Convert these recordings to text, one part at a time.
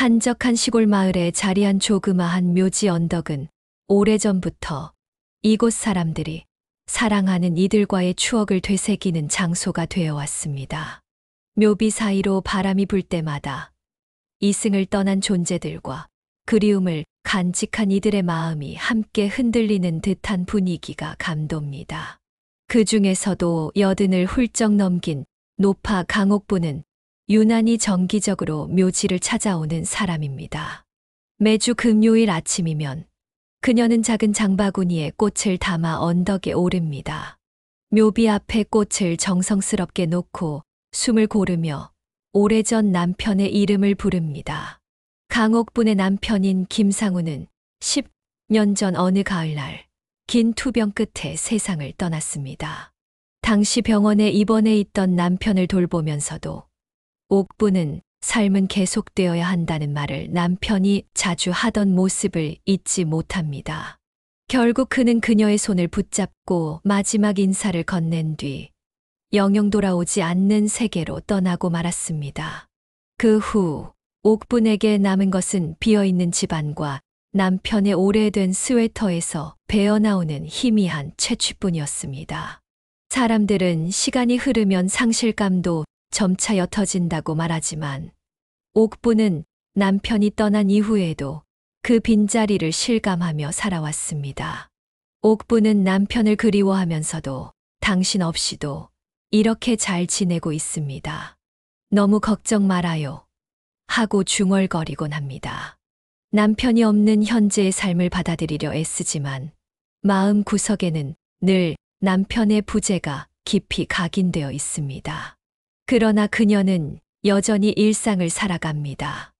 한적한 시골 마을에 자리한 조그마한 묘지 언덕은 오래전부터 이곳 사람들이 사랑하는 이들과의 추억을 되새기는 장소가 되어 왔습니다. 묘비 사이로 바람이 불 때마다 이승을 떠난 존재들과 그리움을 간직한 이들의 마음이 함께 흔들리는 듯한 분위기가 감돕니다. 그 중에서도 여든을 훌쩍 넘긴 노파 강옥부는 유난히 정기적으로 묘지를 찾아오는 사람입니다. 매주 금요일 아침이면 그녀는 작은 장바구니에 꽃을 담아 언덕에 오릅니다. 묘비 앞에 꽃을 정성스럽게 놓고 숨을 고르며 오래전 남편의 이름을 부릅니다. 강옥분의 남편인 김상우는 10년 전 어느 가을날 긴 투병 끝에 세상을 떠났습니다. 당시 병원에 입원해 있던 남편을 돌보면서도 옥분은 삶은 계속되어야 한다는 말을 남편이 자주 하던 모습을 잊지 못합니다. 결국 그는 그녀의 손을 붙잡고 마지막 인사를 건넨 뒤 영영 돌아오지 않는 세계로 떠나고 말았습니다. 그 후 옥분에게 남은 것은 비어있는 집안과 남편의 오래된 스웨터에서 배어나오는 희미한 채취뿐이었습니다. 사람들은 시간이 흐르면 상실감도 점차 옅어진다고 말하지만 옥분은 남편이 떠난 이후에도 그 빈자리를 실감하며 살아왔습니다. 옥분은 남편을 그리워하면서도 당신 없이도 이렇게 잘 지내고 있습니다. 너무 걱정 말아요. 하고 중얼거리곤 합니다. 남편이 없는 현재의 삶을 받아들이려 애쓰지만 마음 구석에는 늘 남편의 부재가 깊이 각인되어 있습니다. 그러나 그녀는 여전히 일상을 살아갑니다.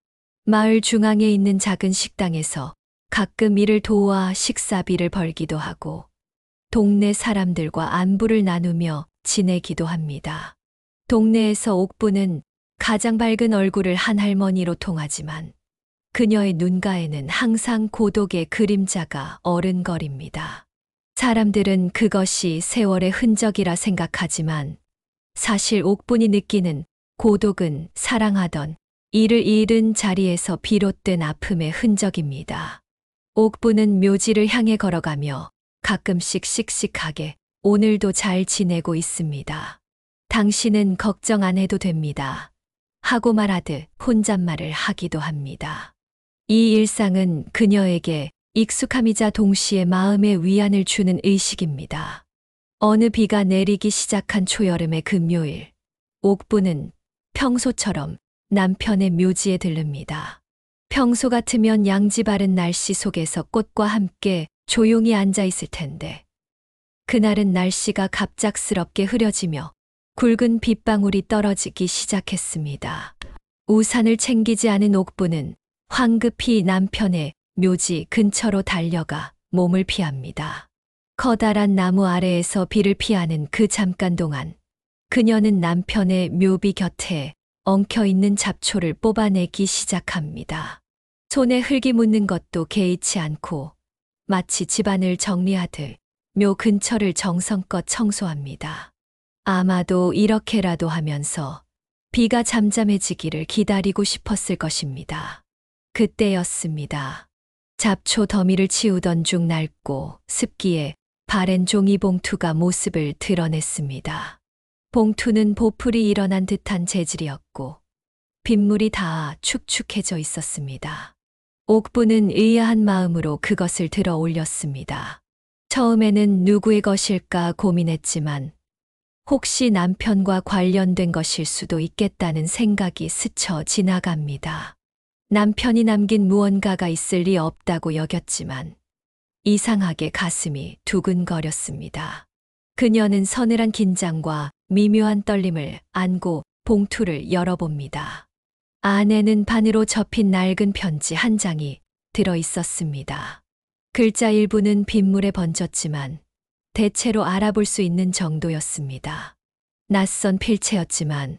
마을 중앙에 있는 작은 식당에서 가끔 이를 도와 식사비를 벌기도 하고 동네 사람들과 안부를 나누며 지내기도 합니다. 동네에서 옥부는 가장 밝은 얼굴을 한 할머니로 통하지만 그녀의 눈가에는 항상 고독의 그림자가 어른거립니다. 사람들은 그것이 세월의 흔적이라 생각하지만 사실 옥분이 느끼는 고독은 사랑하던 이를 잃은 자리에서 비롯된 아픔의 흔적입니다. 옥분은 묘지를 향해 걸어가며 가끔씩 씩씩하게 오늘도 잘 지내고 있습니다. 당신은 걱정 안 해도 됩니다. 하고 말하듯 혼잣말을 하기도 합니다. 이 일상은 그녀에게 익숙함이자 동시에 마음의 위안을 주는 의식입니다. 어느 비가 내리기 시작한 초여름의 금요일, 옥부는 평소처럼 남편의 묘지에 들릅니다. 평소 같으면 양지 바른 날씨 속에서 꽃과 함께 조용히 앉아 있을 텐데, 그날은 날씨가 갑작스럽게 흐려지며 굵은 빗방울이 떨어지기 시작했습니다. 우산을 챙기지 않은 옥부는 황급히 남편의 묘지 근처로 달려가 몸을 피합니다. 커다란 나무 아래에서 비를 피하는 그 잠깐 동안 그녀는 남편의 묘비 곁에 엉켜있는 잡초를 뽑아내기 시작합니다. 손에 흙이 묻는 것도 개의치 않고 마치 집안을 정리하듯 묘 근처를 정성껏 청소합니다. 아마도 이렇게라도 하면서 비가 잠잠해지기를 기다리고 싶었을 것입니다. 그때였습니다. 잡초 더미를 치우던 중 낡고 습기에 바랜 종이봉투가 모습을 드러냈습니다. 봉투는 보풀이 일어난 듯한 재질이었고 빗물이 닿아 축축해져 있었습니다. 옥부는 의아한 마음으로 그것을 들어 올렸습니다. 처음에는 누구의 것일까 고민했지만 혹시 남편과 관련된 것일 수도 있겠다는 생각이 스쳐 지나갑니다. 남편이 남긴 무언가가 있을 리 없다고 여겼지만 이상하게 가슴이 두근거렸습니다. 그녀는 서늘한 긴장과 미묘한 떨림을 안고 봉투를 열어봅니다. 안에는 반으로 접힌 낡은 편지 한 장이 들어 있었습니다. 글자 일부는 빗물에 번졌지만 대체로 알아볼 수 있는 정도였습니다. 낯선 필체였지만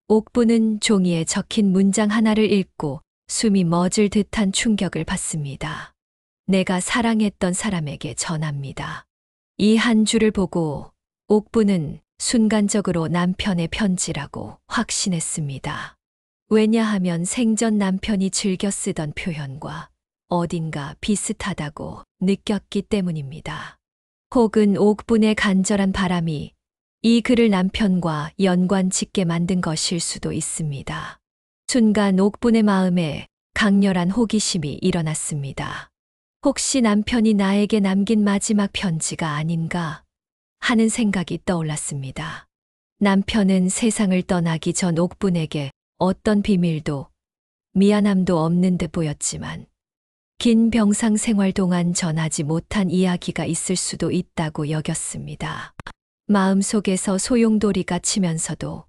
옥부는 종이에 적힌 문장 하나를 읽고 숨이 멎을 듯한 충격을 받습니다. 내가 사랑했던 사람에게 전합니다. 이 한 줄을 보고 옥부는 순간적으로 남편의 편지라고 확신했습니다. 왜냐하면 생전 남편이 즐겨 쓰던 표현과 어딘가 비슷하다고 느꼈기 때문입니다. 혹은 옥분의 간절한 바람이 이 글을 남편과 연관 짓게 만든 것일 수도 있습니다. 순간 옥분의 마음에 강렬한 호기심이 일어났습니다. 혹시 남편이 나에게 남긴 마지막 편지가 아닌가 하는 생각이 떠올랐습니다. 남편은 세상을 떠나기 전 옥분에게 어떤 비밀도 미안함도 없는 듯 보였지만 긴 병상 생활 동안 전하지 못한 이야기가 있을 수도 있다고 여겼습니다. 마음속에서 소용돌이가 치면서도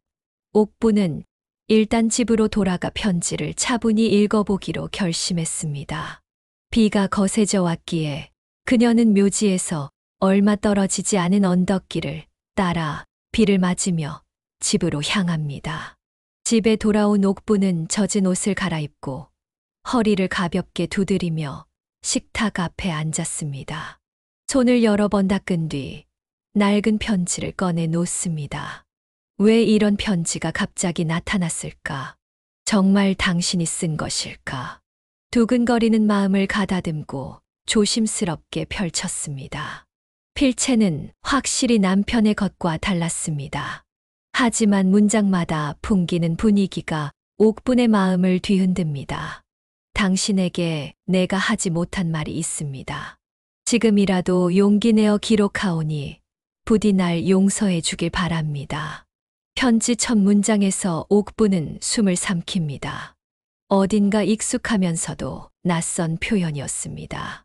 옥분은 일단 집으로 돌아가 편지를 차분히 읽어보기로 결심했습니다. 비가 거세져 왔기에 그녀는 묘지에서 얼마 떨어지지 않은 언덕길을 따라 비를 맞으며 집으로 향합니다. 집에 돌아온 옥분은 젖은 옷을 갈아입고 허리를 가볍게 두드리며 식탁 앞에 앉았습니다. 손을 여러 번 닦은 뒤 낡은 편지를 꺼내 놓습니다. 왜 이런 편지가 갑자기 나타났을까? 정말 당신이 쓴 것일까? 두근거리는 마음을 가다듬고 조심스럽게 펼쳤습니다. 필체는 확실히 남편의 것과 달랐습니다. 하지만 문장마다 풍기는 분위기가 옥분의 마음을 뒤흔듭니다. 당신에게 내가 하지 못한 말이 있습니다. 지금이라도 용기 내어 기록하오니 부디 날 용서해 주길 바랍니다. 편지 첫 문장에서 옥분은 숨을 삼킵니다. 어딘가 익숙하면서도 낯선 표현이었습니다.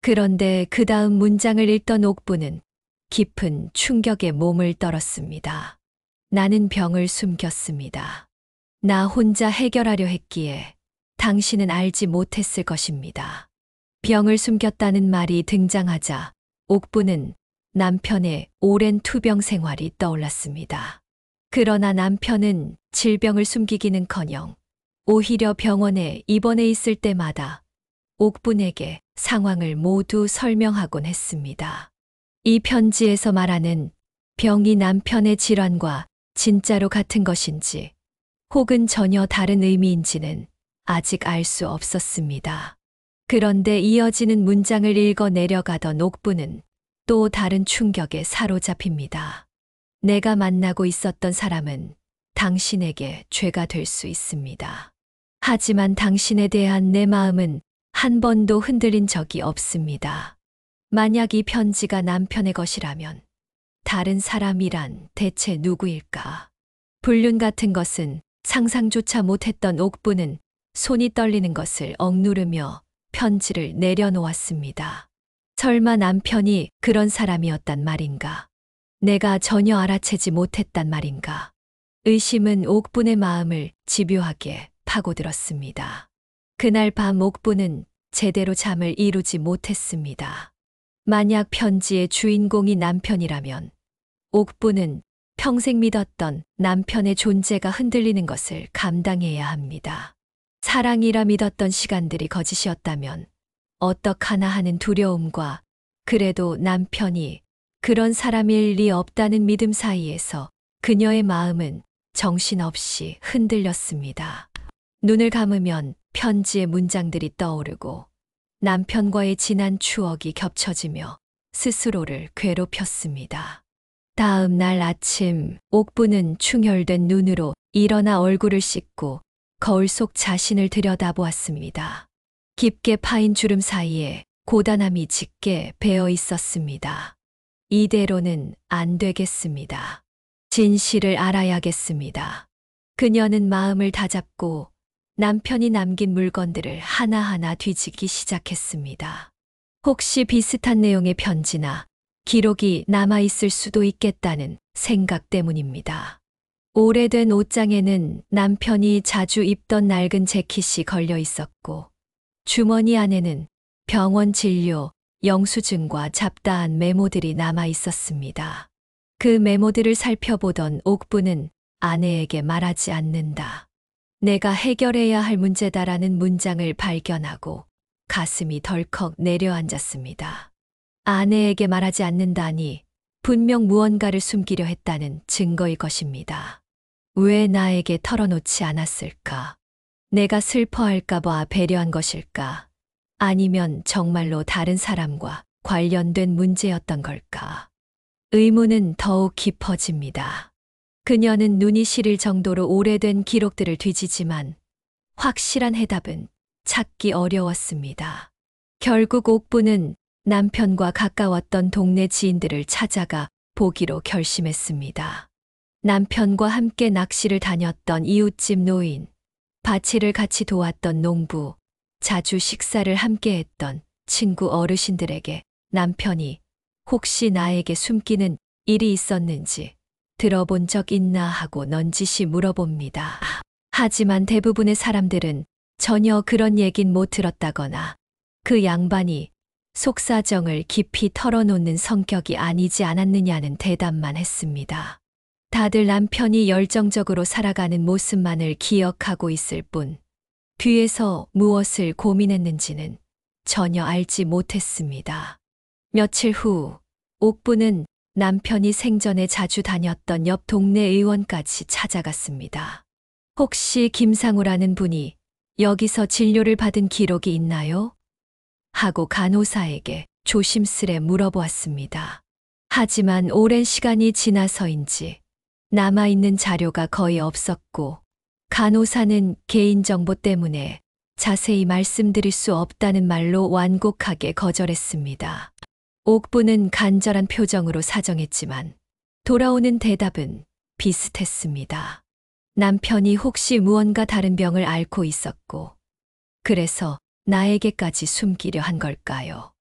그런데 그 다음 문장을 읽던 옥분은 깊은 충격에 몸을 떨었습니다. 나는 병을 숨겼습니다. 나 혼자 해결하려 했기에 당신은 알지 못했을 것입니다. 병을 숨겼다는 말이 등장하자 옥분은 남편의 오랜 투병 생활이 떠올랐습니다. 그러나 남편은 질병을 숨기기는커녕 오히려 병원에 입원해 있을 때마다 옥분에게 상황을 모두 설명하곤 했습니다. 이 편지에서 말하는 병이 남편의 질환과 진짜로 같은 것인지 혹은 전혀 다른 의미인지는 아직 알 수 없었습니다. 그런데 이어지는 문장을 읽어 내려가던 옥분은 또 다른 충격에 사로잡힙니다. 내가 만나고 있었던 사람은 당신에게 죄가 될 수 있습니다. 하지만 당신에 대한 내 마음은 한 번도 흔들린 적이 없습니다. 만약 이 편지가 남편의 것이라면 다른 사람이란 대체 누구일까? 불륜 같은 것은 상상조차 못했던 옥분은 손이 떨리는 것을 억누르며 편지를 내려놓았습니다. 설마 남편이 그런 사람이었단 말인가? 내가 전혀 알아채지 못했단 말인가? 의심은 옥분의 마음을 집요하게 파고들었습니다. 그날 밤 옥분은 제대로 잠을 이루지 못했습니다. 만약 편지의 주인공이 남편이라면 옥분은 평생 믿었던 남편의 존재가 흔들리는 것을 감당해야 합니다. 사랑이라 믿었던 시간들이 거짓이었다면 어떡하나 하는 두려움과 그래도 남편이 그런 사람일 리 없다는 믿음 사이에서 그녀의 마음은 정신없이 흔들렸습니다. 눈을 감으면 편지의 문장들이 떠오르고 남편과의 지난 추억이 겹쳐지며 스스로를 괴롭혔습니다. 다음 날 아침 옥분은 충혈된 눈으로 일어나 얼굴을 씻고 거울 속 자신을 들여다보았습니다. 깊게 파인 주름 사이에 고단함이 짙게 배어 있었습니다. 이대로는 안 되겠습니다. 진실을 알아야겠습니다. 그녀는 마음을 다잡고 남편이 남긴 물건들을 하나하나 뒤지기 시작했습니다. 혹시 비슷한 내용의 편지나 기록이 남아있을 수도 있겠다는 생각 때문입니다. 오래된 옷장에는 남편이 자주 입던 낡은 재킷이 걸려 있었고 주머니 안에는 병원 진료, 영수증과 잡다한 메모들이 남아 있었습니다. 그 메모들을 살펴보던 옥분은 아내에게 말하지 않는다. 내가 해결해야 할 문제다라는 문장을 발견하고 가슴이 덜컥 내려앉았습니다. 아내에게 말하지 않는다니 분명 무언가를 숨기려 했다는 증거일 것입니다. 왜 나에게 털어놓지 않았을까? 내가 슬퍼할까봐 배려한 것일까? 아니면 정말로 다른 사람과 관련된 문제였던 걸까? 의문은 더욱 깊어집니다. 그녀는 눈이 시릴 정도로 오래된 기록들을 뒤지지만 확실한 해답은 찾기 어려웠습니다. 결국 옥부는 남편과 가까웠던 동네 지인들을 찾아가 보기로 결심했습니다. 남편과 함께 낚시를 다녔던 이웃집 노인, 밭일을 같이 도왔던 농부, 자주 식사를 함께 했던 친구 어르신들에게 남편이 혹시 나에게 숨기는 일이 있었는지 들어본 적 있나 하고 넌지시 물어봅니다. 하지만 대부분의 사람들은 전혀 그런 얘긴 못 들었다거나 그 양반이 속사정을 깊이 털어놓는 성격이 아니지 않았느냐는 대답만 했습니다. 다들 남편이 열정적으로 살아가는 모습만을 기억하고 있을 뿐 뒤에서 무엇을 고민했는지는 전혀 알지 못했습니다. 며칠 후 옥부는 남편이 생전에 자주 다녔던 옆 동네 의원까지 찾아갔습니다. 혹시 김상우라는 분이 여기서 진료를 받은 기록이 있나요? 하고 간호사에게 조심스레 물어보았습니다. 하지만 오랜 시간이 지나서인지 남아있는 자료가 거의 없었고 간호사는 개인정보 때문에 자세히 말씀드릴 수 없다는 말로 완곡하게 거절했습니다. 옥부는 간절한 표정으로 사정했지만 돌아오는 대답은 비슷했습니다. 남편이 혹시 무언가 다른 병을 앓고 있었고 그래서 나에게까지 숨기려 한 걸까요?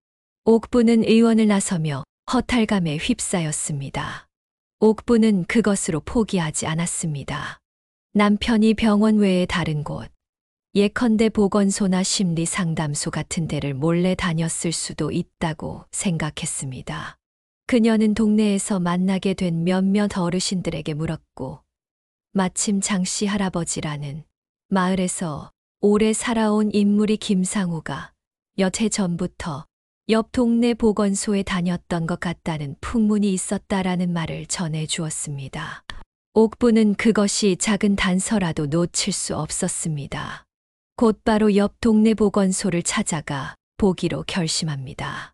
옥부는 의원을 나서며 허탈감에 휩싸였습니다. 옥부는 그것으로 포기하지 않았습니다. 남편이 병원 외에 다른 곳, 예컨대 보건소나 심리상담소 같은 데를 몰래 다녔을 수도 있다고 생각했습니다. 그녀는 동네에서 만나게 된 몇몇 어르신들에게 물었고 마침 장씨 할아버지라는 마을에서 오래 살아온 인물이 김상우가 몇 해 전부터 옆 동네 보건소에 다녔던 것 같다는 풍문이 있었다라는 말을 전해 주었습니다. 옥부는 그것이 작은 단서라도 놓칠 수 없었습니다. 곧바로 옆 동네 보건소를 찾아가 보기로 결심합니다.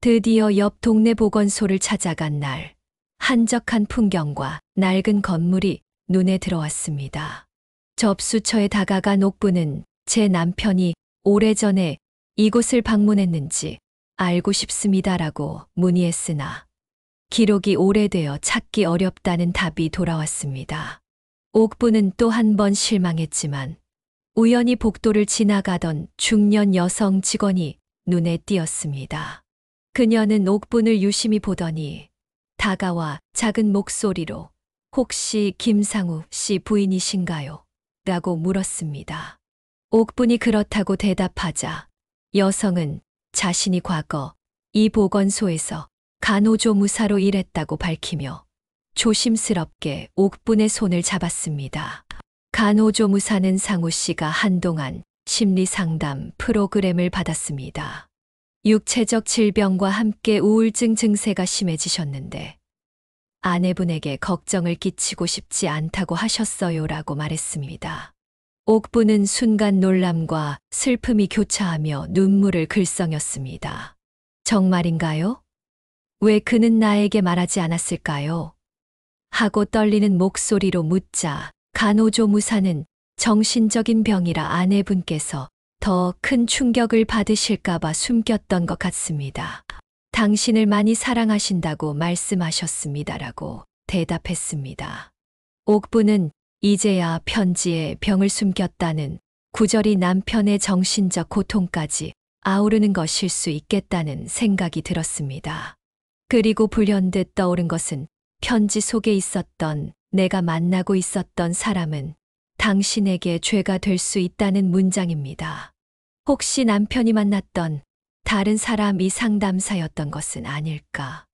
드디어 옆 동네 보건소를 찾아간 날, 한적한 풍경과 낡은 건물이 눈에 들어왔습니다. 접수처에 다가간 옥부는 제 남편이 오래전에 이곳을 방문했는지 알고 싶습니다라고 문의했으나 기록이 오래되어 찾기 어렵다는 답이 돌아왔습니다. 옥부는 또 한 번 실망했지만 우연히 복도를 지나가던 중년 여성 직원이 눈에 띄었습니다. 그녀는 옥분을 유심히 보더니 다가와 작은 목소리로 혹시 김상우 씨 부인이신가요? 라고 물었습니다. 옥분이 그렇다고 대답하자 여성은 자신이 과거 이 보건소에서 간호조무사로 일했다고 밝히며 조심스럽게 옥분의 손을 잡았습니다. 간호조무사는 상우 씨가 한동안 심리상담 프로그램을 받았습니다. 육체적 질병과 함께 우울증 증세가 심해지셨는데 아내분에게 걱정을 끼치고 싶지 않다고 하셨어요라고 말했습니다. 옥부는 순간 놀람과 슬픔이 교차하며 눈물을 글썽였습니다. 정말인가요? 왜 그는 나에게 말하지 않았을까요? 하고 떨리는 목소리로 묻자 간호조무사는 정신적인 병이라 아내분께서 더 큰 충격을 받으실까봐 숨겼던 것 같습니다. 당신을 많이 사랑하신다고 말씀하셨습니다라고 대답했습니다. 옥부는 이제야 편지에 병을 숨겼다는 구절이 남편의 정신적 고통까지 아우르는 것일 수 있겠다는 생각이 들었습니다. 그리고 불현듯 떠오른 것은 편지 속에 있었던 내가 만나고 있었던 사람은 당신에게 죄가 될 수 있다는 문장입니다. 혹시 남편이 만났던 다른 사람이 상담사였던 것은 아닐까?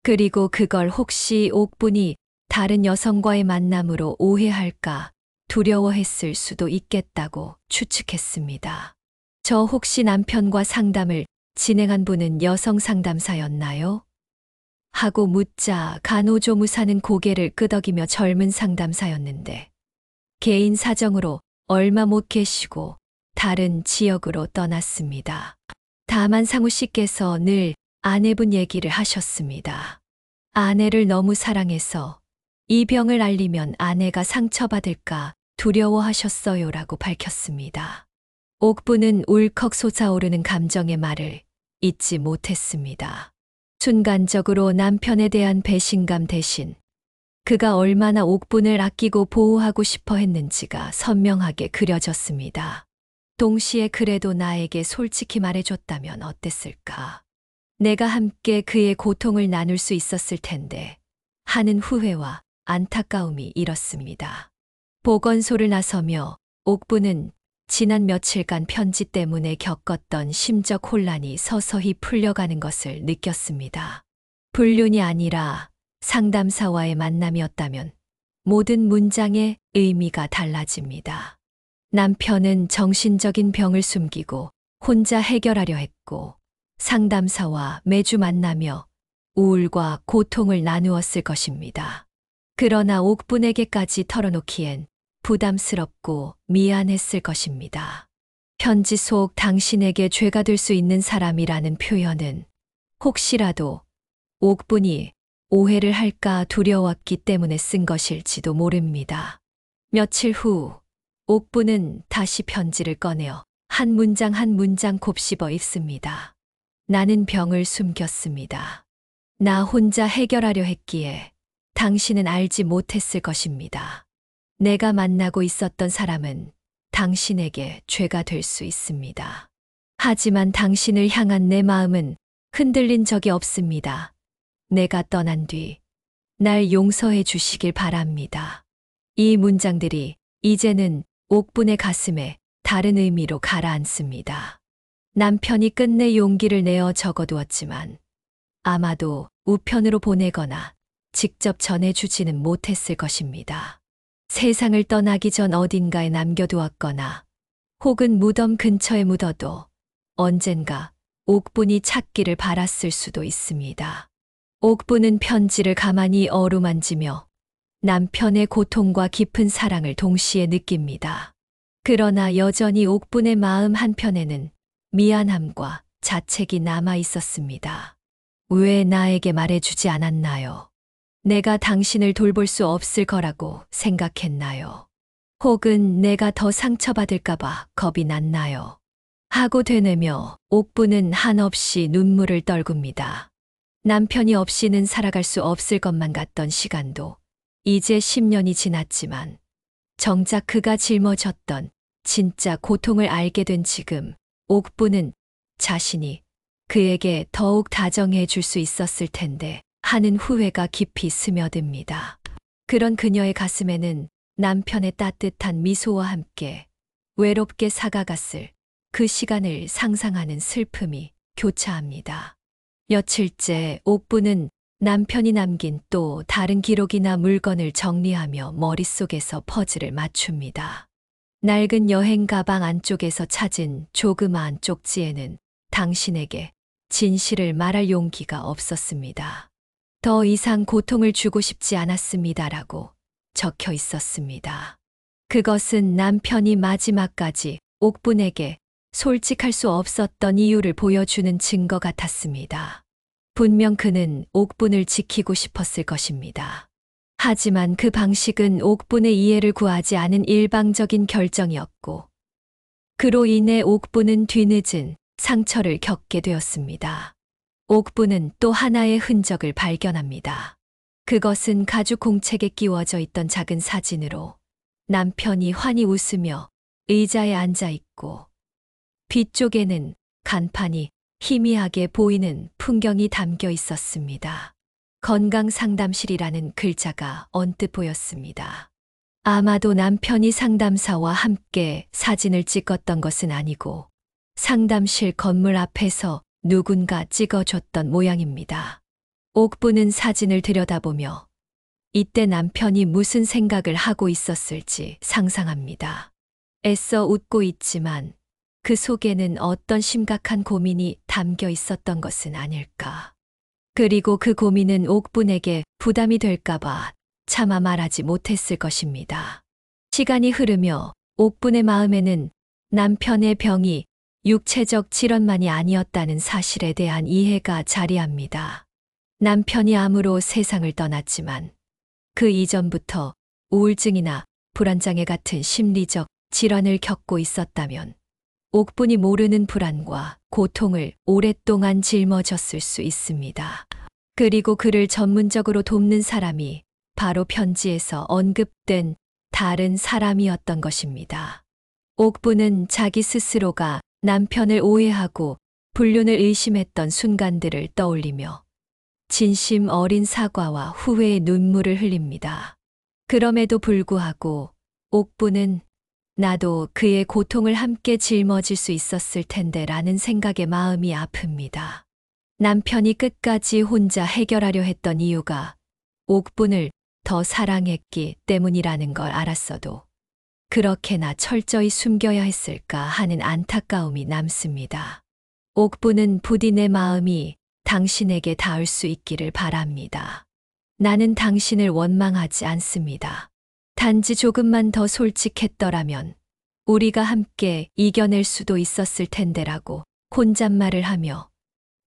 그리고 그걸 혹시 옥분이 다른 여성과의 만남으로 오해할까 두려워했을 수도 있겠다고 추측했습니다. 저 혹시 남편과 상담을 진행한 분은 여성 상담사였나요? 하고 묻자 간호조무사는 고개를 끄덕이며 젊은 상담사였는데 개인 사정으로 얼마 못 계시고 다른 지역으로 떠났습니다. 다만 상우 씨께서 늘 아내분 얘기를 하셨습니다. 아내를 너무 사랑해서 이 병을 알리면 아내가 상처받을까 두려워하셨어요라고 밝혔습니다. 옥부는 울컥 솟아오르는 감정의 말을 잊지 못했습니다. 순간적으로 남편에 대한 배신감 대신 그가 얼마나 옥분을 아끼고 보호하고 싶어 했는지가 선명하게 그려졌습니다. 동시에 그래도 나에게 솔직히 말해줬다면 어땠을까? 내가 함께 그의 고통을 나눌 수 있었을 텐데 하는 후회와 안타까움이 일었습니다. 보건소를 나서며 옥부는 지난 며칠간 편지 때문에 겪었던 심적 혼란이 서서히 풀려가는 것을 느꼈습니다. 불륜이 아니라 상담사와의 만남이었다면 모든 문장의 의미가 달라집니다. 남편은 정신적인 병을 숨기고 혼자 해결하려 했고 상담사와 매주 만나며 우울과 고통을 나누었을 것입니다. 그러나 옥분에게까지 털어놓기엔 부담스럽고 미안했을 것입니다. 편지 속 당신에게 죄가 될 수 있는 사람이라는 표현은 혹시라도 옥분이 오해를 할까 두려웠기 때문에 쓴 것일지도 모릅니다. 며칠 후 옥분은 다시 편지를 꺼내어 한 문장 한 문장 곱씹어 읽습니다. 나는 병을 숨겼습니다. 나 혼자 해결하려 했기에 당신은 알지 못했을 것입니다. 내가 만나고 있었던 사람은 당신에게 죄가 될 수 있습니다. 하지만 당신을 향한 내 마음은 흔들린 적이 없습니다. 내가 떠난 뒤 날 용서해 주시길 바랍니다. 이 문장들이 이제는 옥분의 가슴에 다른 의미로 가라앉습니다. 남편이 끝내 용기를 내어 적어두었지만 아마도 우편으로 보내거나 직접 전해주지는 못했을 것입니다. 세상을 떠나기 전 어딘가에 남겨두었거나 혹은 무덤 근처에 묻어도 언젠가 옥분이 찾기를 바랐을 수도 있습니다. 옥분은 편지를 가만히 어루만지며 남편의 고통과 깊은 사랑을 동시에 느낍니다. 그러나 여전히 옥분의 마음 한편에는 미안함과 자책이 남아 있었습니다. 왜 나에게 말해주지 않았나요? 내가 당신을 돌볼 수 없을 거라고 생각했나요? 혹은 내가 더 상처받을까봐 겁이 났나요? 하고 되뇌며 옥부는 한없이 눈물을 떨굽니다. 남편이 없이는 살아갈 수 없을 것만 같던 시간도 이제 10년이 지났지만 정작 그가 짊어졌던 진짜 고통을 알게 된 지금 옥부는 자신이 그에게 더욱 다정해 줄 수 있었을 텐데 하는 후회가 깊이 스며듭니다. 그런 그녀의 가슴에는 남편의 따뜻한 미소와 함께 외롭게 사가갔을 그 시간을 상상하는 슬픔이 교차합니다. 며칠째 옥부는 남편이 남긴 또 다른 기록이나 물건을 정리하며 머릿속에서 퍼즐을 맞춥니다. 낡은 여행 가방 안쪽에서 찾은 조그마한 쪽지에는 당신에게 진실을 말할 용기가 없었습니다. 더 이상 고통을 주고 싶지 않았습니다라고 적혀 있었습니다. 그것은 남편이 마지막까지 옥분에게 솔직할 수 없었던 이유를 보여주는 증거 같았습니다. 분명 그는 옥분을 지키고 싶었을 것입니다. 하지만 그 방식은 옥분의 이해를 구하지 않은 일방적인 결정이었고, 그로 인해 옥분은 뒤늦은 상처를 겪게 되었습니다. 옥부는 또 하나의 흔적을 발견합니다. 그것은 가죽 공책에 끼워져 있던 작은 사진으로 남편이 환히 웃으며 의자에 앉아 있고 뒤쪽에는 간판이 희미하게 보이는 풍경이 담겨 있었습니다. 건강상담실이라는 글자가 언뜻 보였습니다. 아마도 남편이 상담사와 함께 사진을 찍었던 것은 아니고 상담실 건물 앞에서 누군가 찍어줬던 모양입니다. 옥부는 사진을 들여다보며 이때 남편이 무슨 생각을 하고 있었을지 상상합니다. 애써 웃고 있지만 그 속에는 어떤 심각한 고민이 담겨 있었던 것은 아닐까. 그리고 그 고민은 옥분에게 부담이 될까봐 차마 말하지 못했을 것입니다. 시간이 흐르며 옥분의 마음에는 남편의 병이 육체적 질환만이 아니었다는 사실에 대한 이해가 자리합니다. 남편이 암으로 세상을 떠났지만 그 이전부터 우울증이나 불안장애 같은 심리적 질환을 겪고 있었다면 옥분이 모르는 불안과 고통을 오랫동안 짊어졌을 수 있습니다. 그리고 그를 전문적으로 돕는 사람이 바로 편지에서 언급된 다른 사람이었던 것입니다. 옥분은 자기 스스로가 남편을 오해하고 불륜을 의심했던 순간들을 떠올리며 진심 어린 사과와 후회의 눈물을 흘립니다. 그럼에도 불구하고 옥분은 나도 그의 고통을 함께 짊어질 수 있었을 텐데 라는 생각에 마음이 아픕니다. 남편이 끝까지 혼자 해결하려 했던 이유가 옥분을 더 사랑했기 때문이라는 걸 알았어도 그렇게나 철저히 숨겨야 했을까 하는 안타까움이 남습니다. 옥분은 부디 내 마음이 당신에게 닿을 수 있기를 바랍니다. 나는 당신을 원망하지 않습니다. 단지 조금만 더 솔직했더라면 우리가 함께 이겨낼 수도 있었을 텐데라고 혼잣말을 하며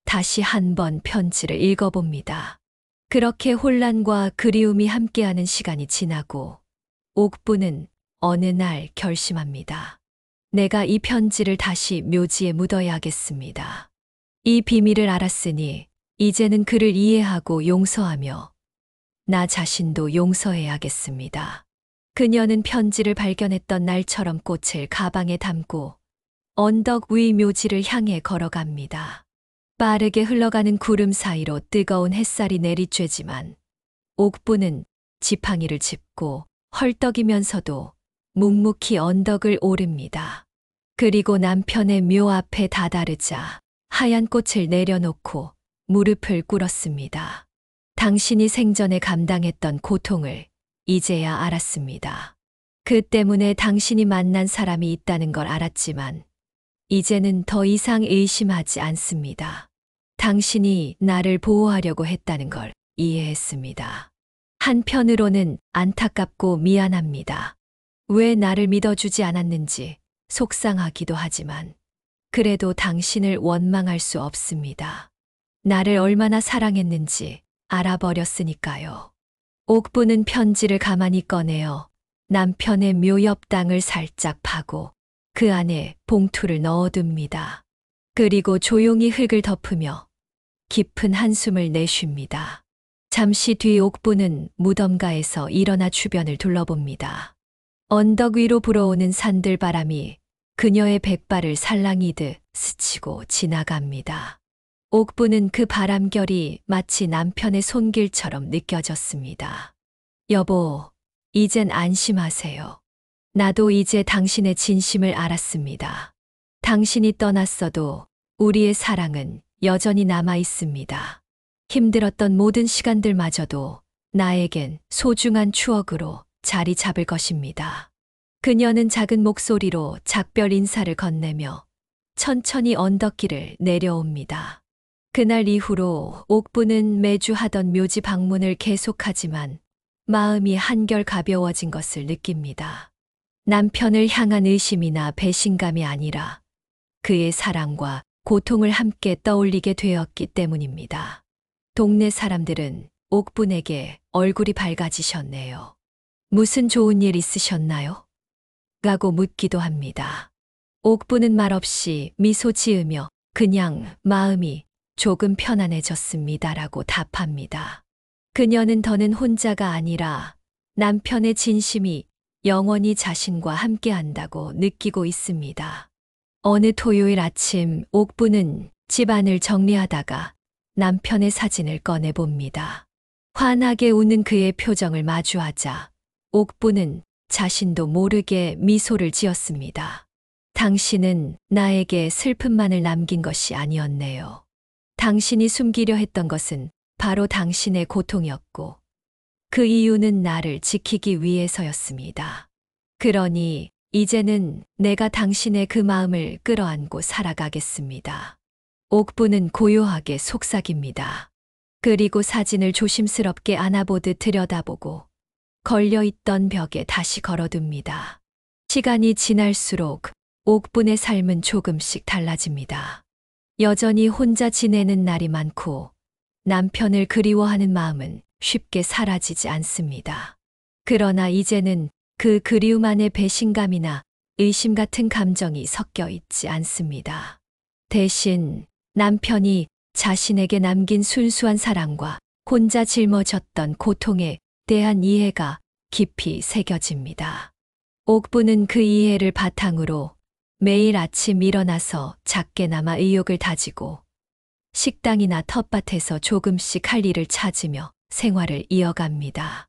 다시 한번 편지를 읽어봅니다. 그렇게 혼란과 그리움이 함께하는 시간이 지나고 옥분은 어느 날 결심합니다. 내가 이 편지를 다시 묘지에 묻어야겠습니다. 이 비밀을 알았으니 이제는 그를 이해하고 용서하며 나 자신도 용서해야겠습니다. 그녀는 편지를 발견했던 날처럼 꽃을 가방에 담고 언덕 위 묘지를 향해 걸어갑니다. 빠르게 흘러가는 구름 사이로 뜨거운 햇살이 내리쬐지만 옥분은 지팡이를 짚고 헐떡이면서도 묵묵히 언덕을 오릅니다. 그리고 남편의 묘 앞에 다다르자 하얀 꽃을 내려놓고 무릎을 꿇었습니다. 당신이 생전에 감당했던 고통을 이제야 알았습니다. 그 때문에 당신이 만난 사람이 있다는 걸 알았지만 이제는 더 이상 의심하지 않습니다. 당신이 나를 보호하려고 했다는 걸 이해했습니다. 한편으로는 안타깝고 미안합니다. 왜 나를 믿어주지 않았는지 속상하기도 하지만 그래도 당신을 원망할 수 없습니다. 나를 얼마나 사랑했는지 알아버렸으니까요. 옥분은 편지를 가만히 꺼내어 남편의 묘 옆 땅을 살짝 파고 그 안에 봉투를 넣어둡니다. 그리고 조용히 흙을 덮으며 깊은 한숨을 내쉽니다. 잠시 뒤 옥분은 무덤가에서 일어나 주변을 둘러봅니다. 언덕 위로 불어오는 산들바람이 그녀의 백발을 살랑이듯 스치고 지나갑니다. 옥분은 그 바람결이 마치 남편의 손길처럼 느껴졌습니다. 여보, 이젠 안심하세요. 나도 이제 당신의 진심을 알았습니다. 당신이 떠났어도 우리의 사랑은 여전히 남아 있습니다. 힘들었던 모든 시간들마저도 나에겐 소중한 추억으로 자리 잡을 것입니다. 그녀는 작은 목소리로 작별 인사를 건네며 천천히 언덕길을 내려옵니다. 그날 이후로 옥분은 매주 하던 묘지 방문을 계속하지만 마음이 한결 가벼워진 것을 느낍니다. 남편을 향한 의심이나 배신감이 아니라 그의 사랑과 고통을 함께 떠올리게 되었기 때문입니다. 동네 사람들은 옥분에게 얼굴이 밝아지셨네요. 무슨 좋은 일 있으셨나요? 라고 묻기도 합니다. 옥분은 말없이 미소 지으며 그냥 마음이 조금 편안해졌습니다라고 답합니다. 그녀는 더는 혼자가 아니라 남편의 진심이 영원히 자신과 함께한다고 느끼고 있습니다. 어느 토요일 아침 옥분은 집안을 정리하다가 남편의 사진을 꺼내봅니다. 환하게 웃는 그의 표정을 마주하자 옥분은 자신도 모르게 미소를 지었습니다. 당신은 나에게 슬픔만을 남긴 것이 아니었네요. 당신이 숨기려 했던 것은 바로 당신의 고통이었고 그 이유는 나를 지키기 위해서였습니다. 그러니 이제는 내가 당신의 그 마음을 끌어안고 살아가겠습니다. 옥분은 고요하게 속삭입니다. 그리고 사진을 조심스럽게 안아보듯 들여다보고 걸려있던 벽에 다시 걸어둡니다. 시간이 지날수록 옥분의 삶은 조금씩 달라집니다. 여전히 혼자 지내는 날이 많고 남편을 그리워하는 마음은 쉽게 사라지지 않습니다. 그러나 이제는 그 그리움 안에 배신감이나 의심 같은 감정이 섞여 있지 않습니다. 대신 남편이 자신에게 남긴 순수한 사랑과 혼자 짊어졌던 고통에 대한 이해가 깊이 새겨집니다. 옥부는 그 이해를 바탕으로 매일 아침 일어나서 작게나마 의욕을 다지고 식당이나 텃밭에서 조금씩 할 일을 찾으며 생활을 이어갑니다.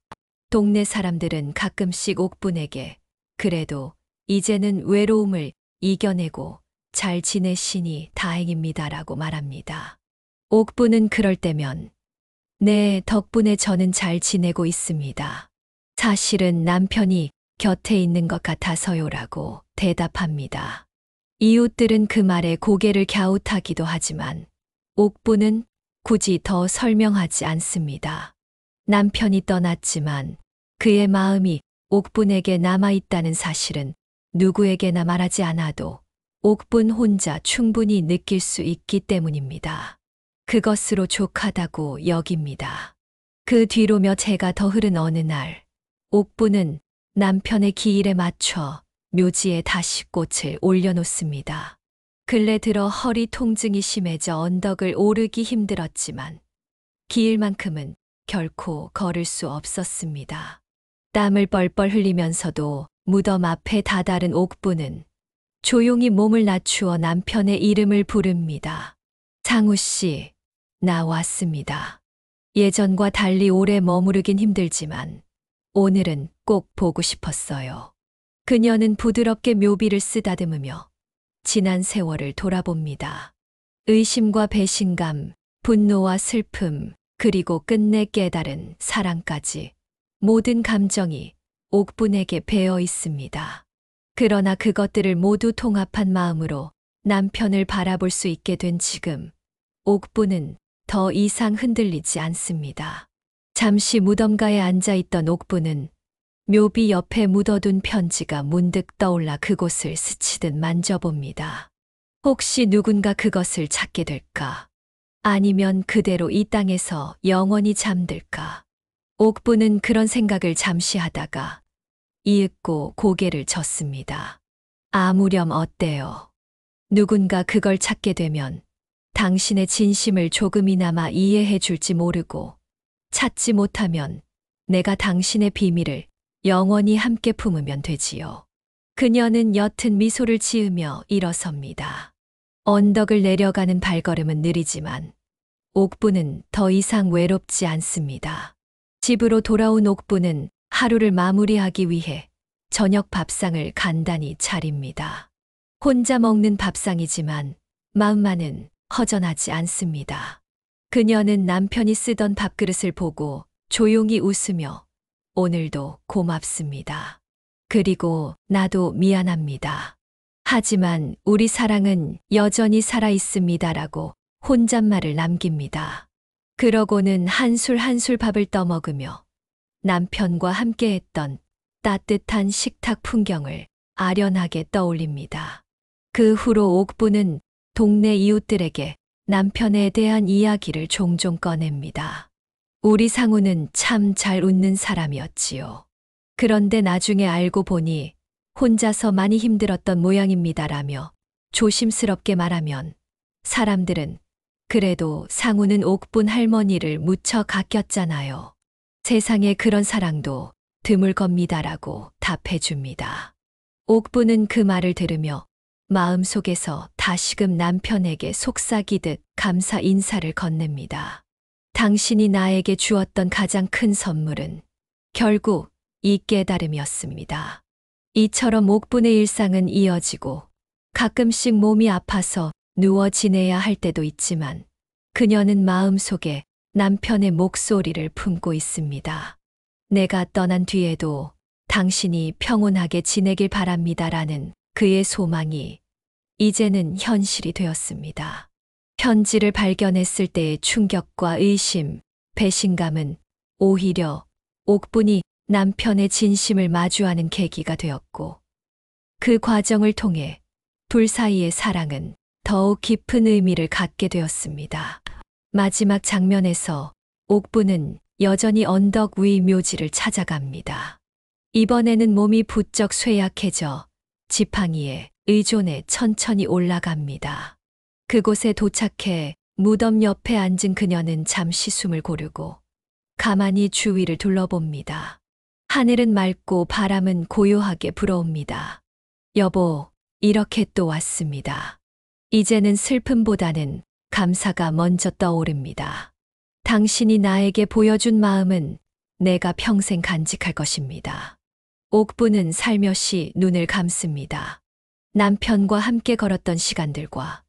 동네 사람들은 가끔씩 옥분에게 그래도 이제는 외로움을 이겨내고 잘 지내시니 다행입니다라고 말합니다. 옥분은 그럴 때면 네, 덕분에 저는 잘 지내고 있습니다. 사실은 남편이 곁에 있는 것 같아서요라고 대답합니다. 이웃들은 그 말에 고개를 갸웃하기도 하지만 옥부는 굳이 더 설명하지 않습니다. 남편이 떠났지만 그의 마음이 옥분에게 남아있다는 사실은 누구에게나 말하지 않아도 옥분 혼자 충분히 느낄 수 있기 때문입니다. 그것으로 족하다고 여깁니다. 그 뒤로 몇 해가 더 흐른 어느 날, 옥분은 남편의 기일에 맞춰 묘지에 다시 꽃을 올려놓습니다. 근래 들어 허리 통증이 심해져 언덕을 오르기 힘들었지만 기일만큼은 결코 걸을 수 없었습니다. 땀을 뻘뻘 흘리면서도 무덤 앞에 다다른 옥부는 조용히 몸을 낮추어 남편의 이름을 부릅니다. 상우 씨, 나 왔습니다. 예전과 달리 오래 머무르긴 힘들지만 오늘은 꼭 보고 싶었어요. 그녀는 부드럽게 묘비를 쓰다듬으며 지난 세월을 돌아봅니다. 의심과 배신감, 분노와 슬픔, 그리고 끝내 깨달은 사랑까지 모든 감정이 옥분에게 배어 있습니다. 그러나 그것들을 모두 통합한 마음으로 남편을 바라볼 수 있게 된 지금, 옥분은 더 이상 흔들리지 않습니다. 잠시 무덤가에 앉아있던 옥분은 묘비 옆에 묻어둔 편지가 문득 떠올라 그곳을 스치듯 만져봅니다. 혹시 누군가 그것을 찾게 될까? 아니면 그대로 이 땅에서 영원히 잠들까? 옥부는 그런 생각을 잠시 하다가 이윽고 고개를 젓습니다. 아무렴 어때요? 누군가 그걸 찾게 되면 당신의 진심을 조금이나마 이해해 줄지 모르고 찾지 못하면 내가 당신의 비밀을 영원히 함께 품으면 되지요. 그녀는 옅은 미소를 지으며 일어섭니다. 언덕을 내려가는 발걸음은 느리지만 옥부는 더 이상 외롭지 않습니다. 집으로 돌아온 옥부는 하루를 마무리하기 위해 저녁 밥상을 간단히 차립니다. 혼자 먹는 밥상이지만 마음만은 허전하지 않습니다. 그녀는 남편이 쓰던 밥그릇을 보고 조용히 웃으며 오늘도 고맙습니다. 그리고 나도 미안합니다. 하지만 우리 사랑은 여전히 살아 있습니다라고 혼잣말을 남깁니다. 그러고는 한술 한술 밥을 떠먹으며 남편과 함께했던 따뜻한 식탁 풍경을 아련하게 떠올립니다. 그 후로 옥부는 동네 이웃들에게 남편에 대한 이야기를 종종 꺼냅니다. 우리 상우는 참 잘 웃는 사람이었지요. 그런데 나중에 알고 보니 혼자서 많이 힘들었던 모양입니다라며 조심스럽게 말하면 사람들은 그래도 상우는 옥분 할머니를 무척 아꼈잖아요. 세상에 그런 사랑도 드물 겁니다라고 답해줍니다. 옥부는 그 말을 들으며 마음속에서 다시금 남편에게 속삭이듯 감사 인사를 건넵니다. 당신이 나에게 주었던 가장 큰 선물은 결국 이 깨달음이었습니다. 이처럼 옥분의 일상은 이어지고 가끔씩 몸이 아파서 누워 지내야 할 때도 있지만 그녀는 마음속에 남편의 목소리를 품고 있습니다. 내가 떠난 뒤에도 당신이 평온하게 지내길 바랍니다라는 그의 소망이 이제는 현실이 되었습니다. 편지를 발견했을 때의 충격과 의심, 배신감은 오히려 옥분이 남편의 진심을 마주하는 계기가 되었고 그 과정을 통해 둘 사이의 사랑은 더욱 깊은 의미를 갖게 되었습니다. 마지막 장면에서 옥부는 여전히 언덕 위 묘지를 찾아갑니다. 이번에는 몸이 부쩍 쇠약해져 지팡이에 의존해 천천히 올라갑니다. 그곳에 도착해 무덤 옆에 앉은 그녀는 잠시 숨을 고르고 가만히 주위를 둘러봅니다. 하늘은 맑고 바람은 고요하게 불어옵니다. 여보, 이렇게 또 왔습니다. 이제는 슬픔보다는 감사가 먼저 떠오릅니다. 당신이 나에게 보여준 마음은 내가 평생 간직할 것입니다. 옥부는 살며시 눈을 감습니다. 남편과 함께 걸었던 시간들과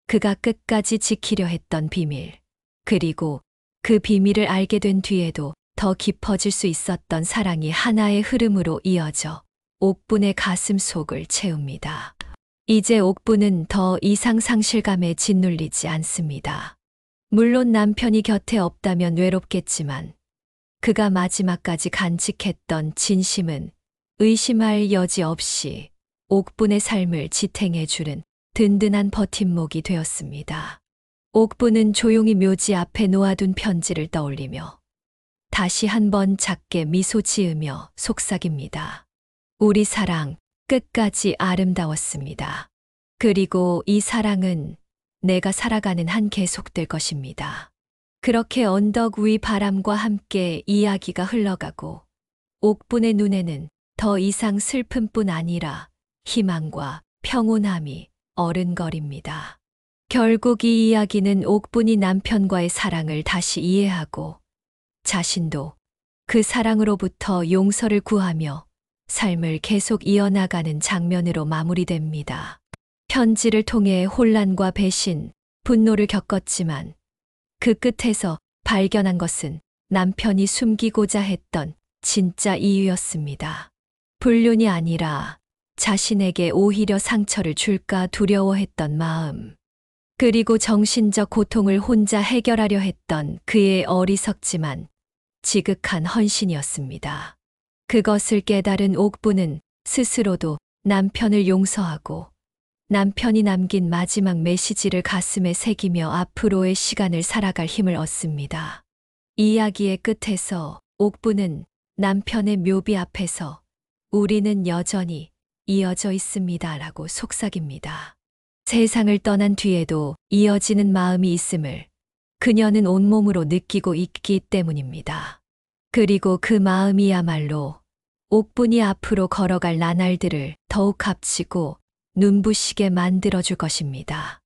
그가 끝까지 지키려 했던 비밀, 그리고 그 비밀을 알게 된 뒤에도 더 깊어질 수 있었던 사랑이 하나의 흐름으로 이어져 옥분의 가슴 속을 채웁니다. 이제 옥부는 더 이상 상실감에 짓눌리지 않습니다. 물론 남편이 곁에 없다면 외롭겠지만 그가 마지막까지 간직했던 진심은 의심할 여지 없이 옥분의 삶을 지탱해주는 든든한 버팀목이 되었습니다. 옥부는 조용히 묘지 앞에 놓아둔 편지를 떠올리며 다시 한번 작게 미소 지으며 속삭입니다. 우리 사랑 끝까지 아름다웠습니다. 그리고 이 사랑은 내가 살아가는 한 계속될 것입니다. 그렇게 언덕 위 바람과 함께 이야기가 흘러가고 옥분의 눈에는 더 이상 슬픔뿐 아니라 희망과 평온함이 어른거립니다. 결국 이 이야기는 옥분이 남편과의 사랑을 다시 이해하고 자신도 그 사랑으로부터 용서를 구하며 삶을 계속 이어나가는 장면으로 마무리됩니다. 편지를 통해 혼란과 배신, 분노를 겪었지만 그 끝에서 발견한 것은 남편이 숨기고자 했던 진짜 이유였습니다. 불륜이 아니라 자신에게 오히려 상처를 줄까 두려워했던 마음, 그리고 정신적 고통을 혼자 해결하려 했던 그의 어리석지만 지극한 헌신이었습니다. 그것을 깨달은 옥부는 스스로도 남편을 용서하고 남편이 남긴 마지막 메시지를 가슴에 새기며 앞으로의 시간을 살아갈 힘을 얻습니다. 이야기의 끝에서 옥부는 남편의 묘비 앞에서 우리는 여전히 이어져 있습니다라고 속삭입니다. 세상을 떠난 뒤에도 이어지는 마음이 있음을 그녀는 온몸으로 느끼고 있기 때문입니다. 그리고 그 마음이야말로 옥분이 앞으로 걸어갈 나날들을 더욱 값지고 눈부시게 만들어줄 것입니다.